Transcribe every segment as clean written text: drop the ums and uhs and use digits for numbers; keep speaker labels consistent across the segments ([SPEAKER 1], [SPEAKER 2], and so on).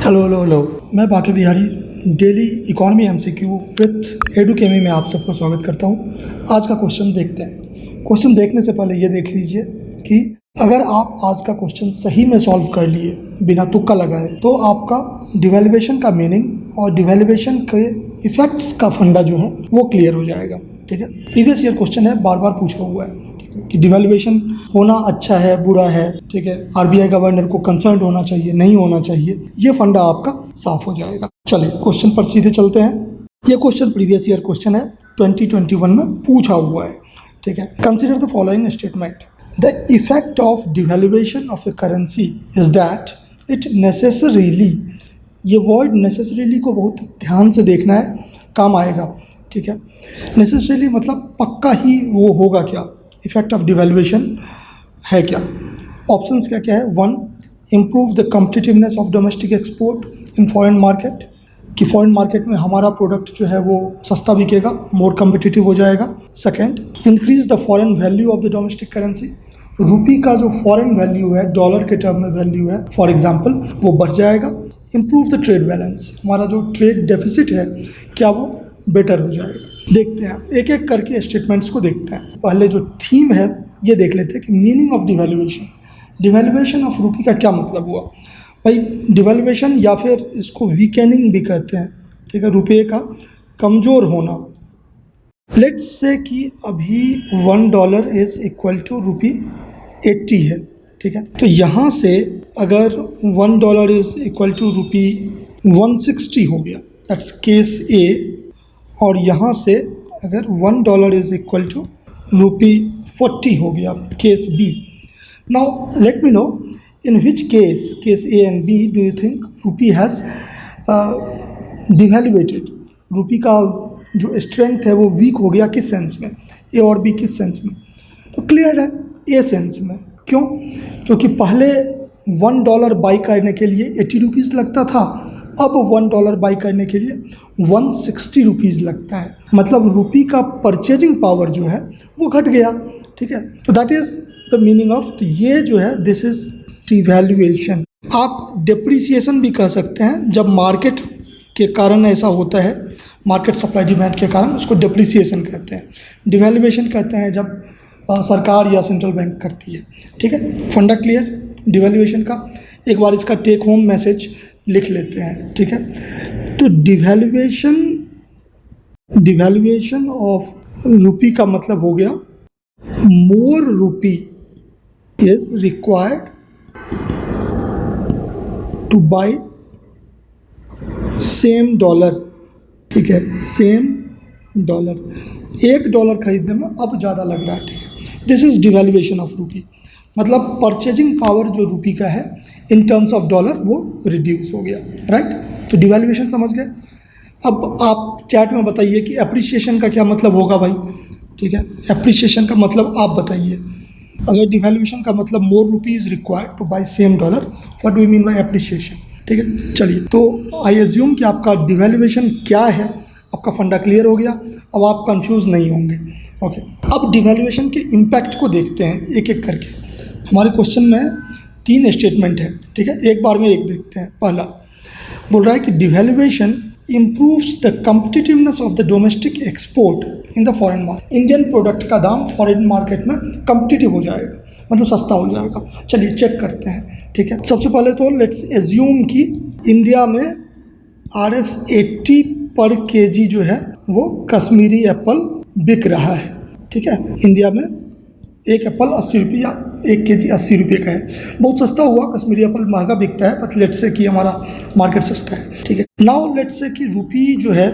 [SPEAKER 1] Hello मैं बाकी Bihari daily economy MCQ with Edukemy में आप सबको स्वागत करता हूं। आज का क्वेश्चन देखते हैं। क्वेश्चन देखने से पहले ये देख लीजिए कि अगर आप आज का क्वेश्चन सही में सॉल्व कर लिए बिना तुक्का लगाए तो आपका डिवेल्युएशन का मीनिंग और डिवेल्युएशन के इफेक्ट्स का फंडा जो है वो क्लियर हो जाएगा। ठीक है, प्रीवियस ईयर क्वेश्चन है, बार बार पूछा हुआ है कि डिवेल्युएशन होना अच्छा है बुरा है। ठीक है, आरबीआई गवर्नर को कंसर्न होना चाहिए नहीं होना चाहिए, ये फंडा आपका साफ हो जाएगा। चलिए क्वेश्चन पर सीधे चलते हैं। ये क्वेश्चन प्रीवियस ईयर क्वेश्चन है, 2021 में पूछा हुआ है। ठीक है, consider the following statement. The effect of devaluation of A currency is that it necessarily, ये वर्ड नेसेसरीली को बहुत ध्यान से देखना है, काम आएगा। ठीक है, नेसेसरीली मतलब पक्का ही वो होगा क्या, इफेक्ट ऑफ डिवेल्युएशन है क्या। ऑप्शंस क्या क्या है। 1, improve the competitiveness of domestic export in foreign market, कि फॉरेन मार्केट में हमारा प्रोडक्ट जो है वो सस्ता बिकेगा, मोर कम्पिटिटिव हो जाएगा। 2, increase the foreign value of the domestic currency, rupee का जो फॉरेन वैल्यू है, डॉलर के टर्म में वैल्यू है फॉर एग्जाम्पल, वो बढ़ जाएगा। इम्प्रूव द ट्रेड बैलेंस, हमारा जो ट्रेड डेफिसिट है क्या वो बेटर हो जाएगा। देखते हैं एक एक करके स्टेटमेंट्स को देखते हैं। पहले जो थीम है ये देख लेते हैं कि meaning of devaluation, devaluation of rupee का क्या मतलब हुआ। भाई डिवेल्युएशन या फिर इसको वीकेनिंग भी कहते हैं। ठीक है, रुपये का कमज़ोर होना। लेट्स से कि अभी $1 इज़ इक्वल टू ₹80 है। ठीक है, तो यहाँ से अगर $1 इज़ इक्वल टू ₹160 हो गया, दैट्स केस ए। और यहाँ से अगर $1 इज़ इक्वल टू ₹40 हो गया, case B. Now let me know in which case A and B do you think rupee has devaluated, rupee का जो स्ट्रेंथ है वो वीक हो गया, किस सेंस में, ए और बी किस सेंस में। तो क्लियर है, ए सेंस में। क्यों? क्योंकि पहले $1 बाई करने के लिए ₹80 लगता था, अब $1 बाई करने के लिए ₹160 लगता है। मतलब रुपी का परचेजिंग पावर जो है वो घट गया। ठीक है, तो that is the meaning of, तो ये जो है दिस इज़ डिवेल्युएशन। आप डिप्रिसिएशन भी कह सकते हैं, जब मार्केट के कारण ऐसा होता है, मार्केट सप्लाई डिमांड के कारण, उसको डिप्रिसिएशन कहते हैं। डिवेल्युएशन कहते हैं जब सरकार या सेंट्रल बैंक करती है। ठीक है, फंडा क्लियर डिवेल्युएशन का। एक बार इसका टेक होम मैसेज लिख लेते हैं। ठीक है, तो डिवेल्युएशन ऑफ रुपी का मतलब हो गया more rupee is required to buy same dollar. ठीक है, सेम डॉलर, $1 खरीदने में अब ज़्यादा लग रहा है। ठीक है, this is devaluation of rupee, मतलब परचेजिंग पावर जो रुपी का है इन टर्म्स ऑफ डॉलर वो रिड्यूस हो गया। राइट, तो डिवेल्युएशन समझ गए। अब आप चैट में बताइए कि एप्रिसिएशन का क्या मतलब होगा भाई। ठीक है, एप्रिसिएशन का मतलब आप बताइए। अगर डिवेल्युएशन का मतलब more rupee is required to buy same dollar, what do you mean by appreciation. ठीक है, चलिए, तो आई एज्यूम कि आपका डिवेल्युएशन क्या है, आपका फंडा क्लियर हो गया, अब आप कंफ्यूज नहीं होंगे। ओके, अब डिवेल्युएशन के इम्पैक्ट को देखते हैं एक एक करके। हमारे क्वेश्चन में 3 स्टेटमेंट है। ठीक है, एक बार में एक देखते हैं। पहला बोल रहा है कि devaluation improves the competitiveness of the domestic export in the foreign market, Indian product का दाम फॉरेन मार्केट में कम्पिटिटिव हो जाएगा, मतलब सस्ता हो जाएगा। चलिए चेक करते हैं। ठीक है, सबसे पहले तो लेट्स एज्यूम कि इंडिया में $80 पर केजी जो है वो कश्मीरी एप्पल बिक रहा है। ठीक है, इंडिया में एक एप्पल ₹80 या 1 केजी ₹80 का है, बहुत सस्ता हुआ। कश्मीरी एप्पल महंगा बिकता है, बट लेट्स से कि हमारा मार्केट सस्ता है। ठीक है, नाउ लेट्स से कि रुपी जो है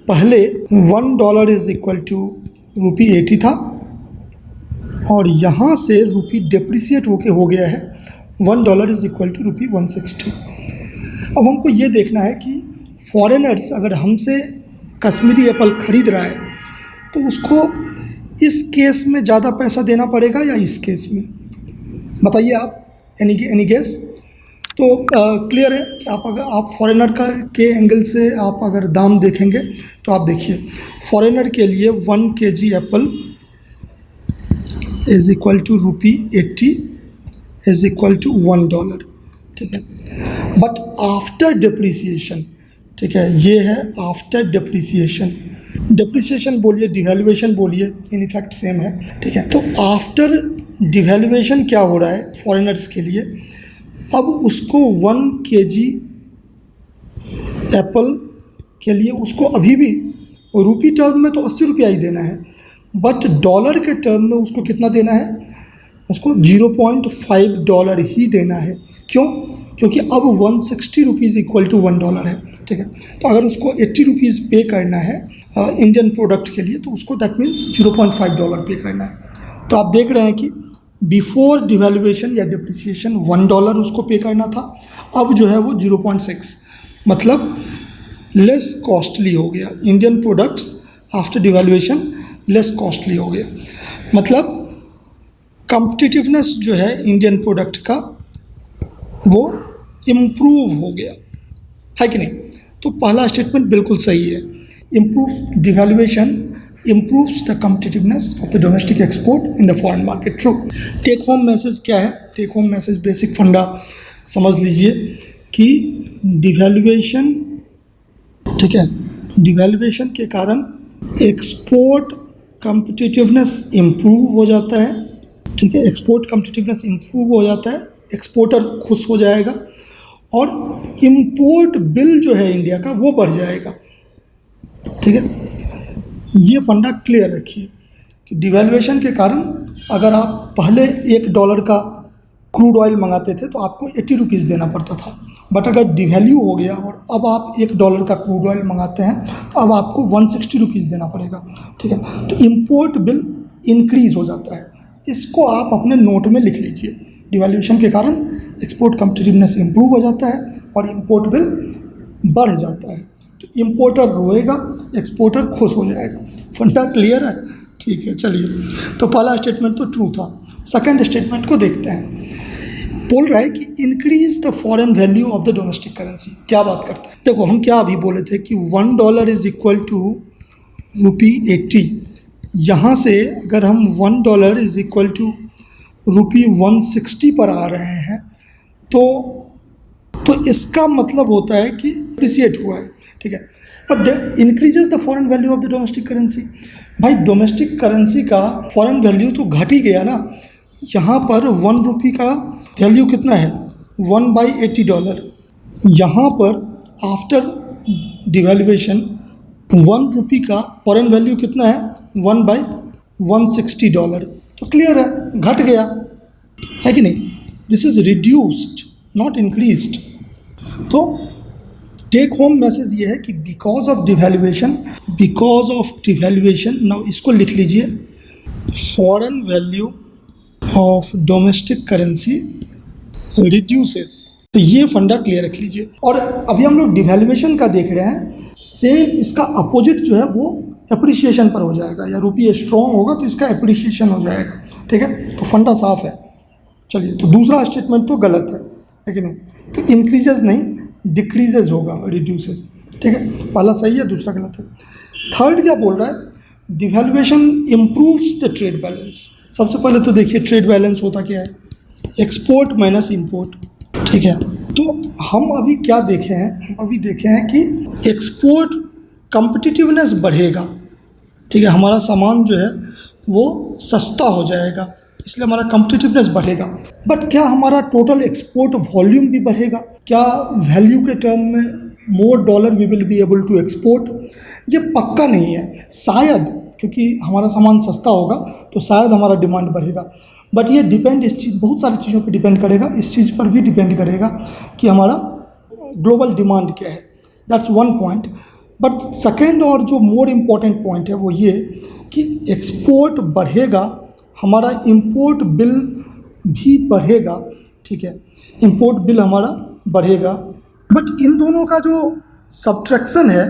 [SPEAKER 1] पहले $1 इज़ इक्वल टू ₹80 था, और यहाँ से रुपी डिप्रिसिएट होके हो गया है $1 इज़ इक्वल टू ₹160। अब हमको ये देखना है कि फॉरेनर्स अगर हमसे कश्मीरी एप्पल खरीद रहा है तो उसको इस केस में ज़्यादा पैसा देना पड़ेगा या इस केस में, बताइए आप, एनी गेस। तो क्लियर है कि आप फॉरेनर के एंगल से आप अगर दाम देखेंगे तो आप देखिए, फॉरेनर के लिए 1 KG apple is equal to ₹80 is equal to $1। ठीक है, बट आफ्टर डिप्रिसिएशन, ठीक है, ये है आफ्टर डिप्रिसिएशन। डिप्रिसिएशन बोलिए, डिवैल्यूएशन बोलिए, इन इफेक्ट सेम है, ठीक है। तो आफ्टर डिवैल्यूएशन क्या हो रहा है फॉरेनर्स के लिए, अब उसको 1 kg एप्पल के लिए उसको अभी भी रुपी टर्म में तो 80 रुपया ही देना है, बट डॉलर के टर्म में उसको कितना देना है, उसको $0.5 ही देना है। क्यों? क्योंकि अब 160 रुपीज़ इक्वल टू $1 है, ठीक है। तो अगर उसको 80 रुपीज़ पे करना है इंडियन प्रोडक्ट के लिए, तो उसको दैट मीन्स $0.5 पे करना है। तो आप देख रहे हैं कि बिफोर डिवैल्यूएशन या डिप्रिसिएशन $1 उसको पे करना था, अब जो है वो 0.6, मतलब लेस कॉस्टली हो गया। Indian products after devaluation less costly हो गया, मतलब कॉम्पिटिटिवनेस जो है इंडियन प्रोडक्ट का वो इम्प्रूव हो गया, है कि नहीं। तो पहला स्टेटमेंट बिल्कुल सही है, improve devaluation improves the competitiveness of the domestic export in the foreign market. True. Take home message क्या है? टेक होम मैसेज बेसिक फंडा समझ लीजिए कि डिवैल्यूएशन, ठीक है, डिवैल्यूएशन के कारण एक्सपोर्ट कॉम्पिटिटिवनेस इम्प्रूव हो जाता है, ठीक है, एक्सपोर्ट कॉम्पिटिटिवनेस इम्प्रूव हो जाता है, एक्सपोर्टर खुश हो जाएगा और इम्पोर्ट बिल जो है इंडिया का वो बढ़ जाएगा, ठीक है। ये फंडा क्लियर रखिए कि डिवैल्यूएशन के कारण अगर आप पहले $1 का क्रूड ऑयल मंगाते थे तो आपको 80 रुपीज़ देना पड़ता था, बट अगर डिवैल्यू हो गया और अब आप $1 का क्रूड ऑयल मंगाते हैं तो अब आपको 160 रुपीज़ देना पड़ेगा, ठीक है। तो इम्पोर्ट बिल इंक्रीज़ हो जाता है, इसको आप अपने नोट में लिख लीजिए। डिवैल्यूएशन के कारण एक्सपोर्ट कॉम्पिटिटिवनेस इम्प्रूव हो जाता है और इम्पोर्ट बिल बढ़ जाता है, तो इम्पोर्टर रोएगा, एक्सपोर्टर खुश हो जाएगा। फंडा क्लियर है? ठीक है, चलिए। तो पहला स्टेटमेंट तो ट्रू था। सेकंड स्टेटमेंट को देखते हैं। बोल रहा है कि increase the foreign value of the domestic currency. क्या बात करता है? देखो, हम क्या अभी बोले थे कि $1 इज इक्वल टू ₹80। यहाँ से अगर हम $1 इज इक्वल टू ₹160 पर आ रहे हैं तो इसका मतलब होता है कि अप्रिसिएट हुआ है, ठीक है। But increases the foreign value of the domestic currency. भाई डोमेस्टिक करेंसी का फॉरेन वैल्यू तो घट ही गया ना। यहाँ पर ₹1 का वैल्यू कितना है? $1/80। यहाँ पर आफ्टर डिवैल्यूएशन ₹1 का फॉरेन वैल्यू कितना है? $1/160। तो क्लियर है, घट गया, है कि नहीं। This is reduced not increased. तो टेक होम मैसेज ये है कि बिकॉज ऑफ डिवैल्यूएशन, नाउ इसको लिख लीजिए, foreign value of domestic currency reduces. तो ये फंडा क्लियर रख लीजिए। और अभी हम लोग डिवैल्यूएशन का देख रहे हैं, सेम इसका अपोजिट जो है वो अप्रिसिएशन पर हो जाएगा, या रुपये स्ट्रॉन्ग होगा तो इसका अप्रिसिएशन हो जाएगा, ठीक है। तो फंडा साफ है। चलिए, तो दूसरा स्टेटमेंट तो गलत है कि नहीं। तो इंक्रीजेज नहीं, डिक्रीजेज होगा, रिड्यूसेस, ठीक है। पहला सही है, दूसरा गलत है। थर्ड क्या बोल रहा है? Devaluation improves the trade balance. सबसे पहले तो देखिए ट्रेड बैलेंस होता क्या है? एक्सपोर्ट माइनस इंपोर्ट, ठीक है। तो हम अभी क्या देखे हैं? हम अभी देखे हैं कि एक्सपोर्ट कॉम्पिटिटिवनेस बढ़ेगा, ठीक है, हमारा सामान जो है वो सस्ता हो जाएगा, इसलिए हमारा कॉम्पिटिटिवनेस बढ़ेगा। बट क्या हमारा टोटल एक्सपोर्ट वॉल्यूम भी बढ़ेगा? क्या वैल्यू के टर्म में more dollar we will be able to export? ये पक्का नहीं है, शायद, क्योंकि हमारा सामान सस्ता होगा तो शायद हमारा डिमांड बढ़ेगा। बट ये डिपेंड इस चीज़, बहुत सारी चीज़ों पर डिपेंड करेगा। इस चीज़ पर भी डिपेंड करेगा कि हमारा ग्लोबल डिमांड क्या है। That's one point. But second और जो मोर इम्पॉर्टेंट पॉइंट है वो ये कि एक्सपोर्ट बढ़ेगा, हमारा इंपोर्ट बिल भी बढ़ेगा, ठीक है, इंपोर्ट बिल हमारा बढ़ेगा। बट इन दोनों का जो सब्ट्रैक्शन है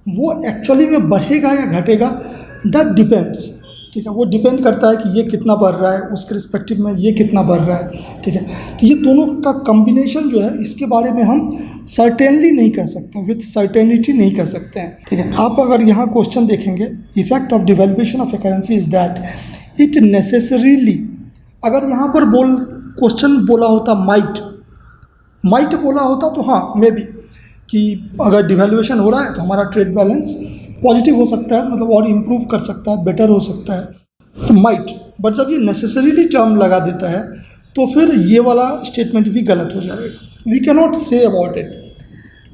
[SPEAKER 1] वो एक्चुअली में बढ़ेगा या घटेगा, दैट डिपेंड्स, ठीक है। वो डिपेंड करता है कि ये कितना बढ़ रहा है, उसके रिस्पेक्टिव में ये कितना बढ़ रहा है, ठीक है। तो ये दोनों का कॉम्बिनेशन जो है, इसके बारे में हम सर्टेनली नहीं कह सकते, विथ सर्टेनिटी नहीं कह सकते हैं, ठीक है। आप अगर यहाँ क्वेश्चन देखेंगे, effect of devaluation of A currency is that it necessarily, अगर यहाँ पर क्वेश्चन बोला होता माइट, माइट बोला होता तो हाँ मे बी कि अगर डिवैल्यूएशन हो रहा है तो हमारा ट्रेड बैलेंस पॉजिटिव हो सकता है, मतलब और इम्प्रूव कर सकता है, बेटर हो सकता है, तो माइट। बट जब ये नेसेसरीली टर्म लगा देता है तो फिर ये वाला स्टेटमेंट भी गलत हो जाएगा। We can not say about it,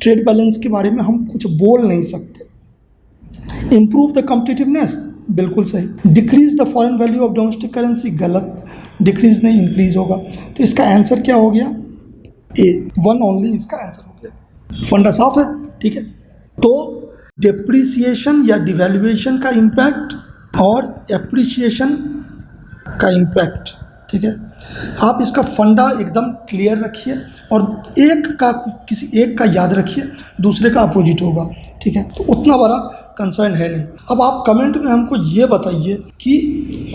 [SPEAKER 1] trade balance के बारे में हम कुछ बोल नहीं सकते। इम्प्रूव द कॉम्पिटिटिवनेस, बिल्कुल सही। Decrease the foreign value of domestic currency, गलत, डिक्रीज नहीं इंक्रीज होगा। तो इसका आंसर क्या हो गया? ए, 1 ओनली इसका आंसर हो गया। फंडा साफ है, ठीक है। तो डेप्रिसिएशन या डिवैल्यूएशन का इम्पैक्ट और एप्रिसिएशन का इम्पैक्ट, ठीक है। आप इसका फंडा एकदम क्लियर रखिए और किसी एक का याद रखिए, दूसरे का अपोजिट होगा, ठीक है। तो उतना बड़ा कंसर्न है नहीं। अब आप कमेंट में हमको ये बताइए कि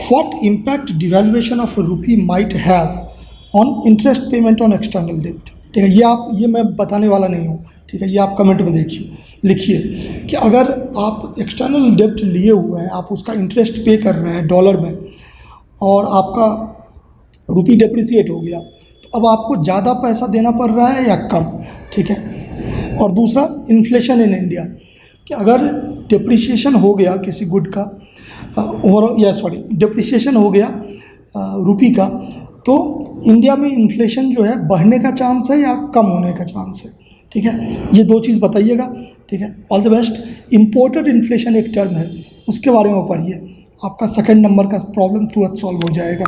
[SPEAKER 1] what impact devaluation of rupee might have on interest payment on external डेब्ट, ठीक है। ये मैं बताने वाला नहीं हूँ, ठीक है। ये आप कमेंट में लिखिए कि अगर आप एक्सटर्नल डेब्ट लिए हुए हैं, आप उसका इंटरेस्ट पे कर रहे हैं डॉलर में और आपका रुपी डेप्रिसिएट हो गया, तो अब आपको ज़्यादा पैसा देना पड़ रहा है या कम, ठीक है। और दूसरा इन्फ्लेशन इन इंडिया, कि अगर डेप्रिसिएशन हो गया किसी गुड का डेप्रिसिएशन हो गया रुपी का, तो इंडिया में इन्फ्लेशन जो है बढ़ने का चांस है या कम होने का चांस है, ठीक है। ये 2 चीज़ बताइएगा, ठीक है। All the best. Imported inflation एक टर्म है, उसके बारे में पढ़िए, आपका 2nd नंबर का प्रॉब्लम तुरंत सॉल्व हो जाएगा।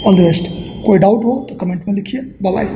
[SPEAKER 1] All the best. कोई डाउट हो तो कमेंट में लिखिए। Bye bye.